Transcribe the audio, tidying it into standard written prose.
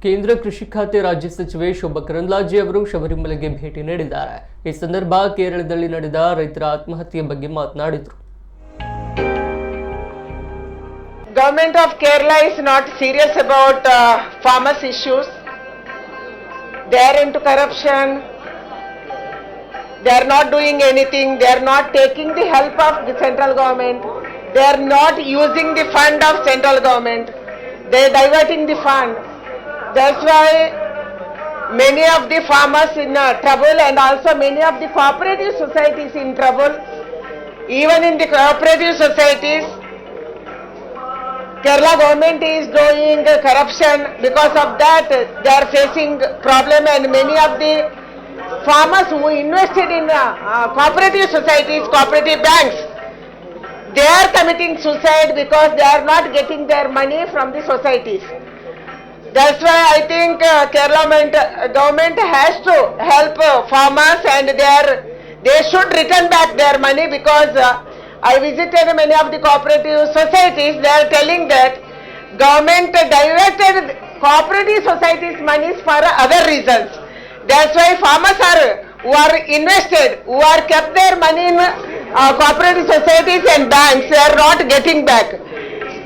ಕೇಂದ್ರ ಕೃಷಿ ಖಾತೆ ರಾಜ್ಯ ಸಚಿವೆ ಶೋಭಾ ಕರಂದ್ಲಾಜೆ ಅವರು ಶಬರಿಮಲೆಗೆ ಭೇಟಿ ನೀಡಿದ್ದಾರೆ. ಈ ಸಂದರ್ಭ ಕೇರಳದಲ್ಲಿ ನಡೆದ ರೈತರ ಆತ್ಮಹತ್ಯೆ ಬಗ್ಗೆ ಮಾತನಾಡಿದರು. Government of Kerala is not serious about farmers' issues. They are into corruption. They are not doing anything. They are not taking the help of the central government. They are not using the fund of central government. They are diverting the fund. That's why many of the farmers in trouble, and also many of the cooperative societies in trouble. Even in the cooperative societies, Kerala government is doing corruption. Because of that, they are facing problem, and many of the farmers who invested in cooperative societies, cooperative banks, they are committing suicide because they are not getting their money from the societies. That's why I think Kerala government has to help farmers, and they should return back their money, because I visited many of the cooperative societies. They are telling that government diverted cooperative societies' monies for other reasons. That's why farmers who are invested, who are kept their money in cooperative societies and banks, they are not getting back.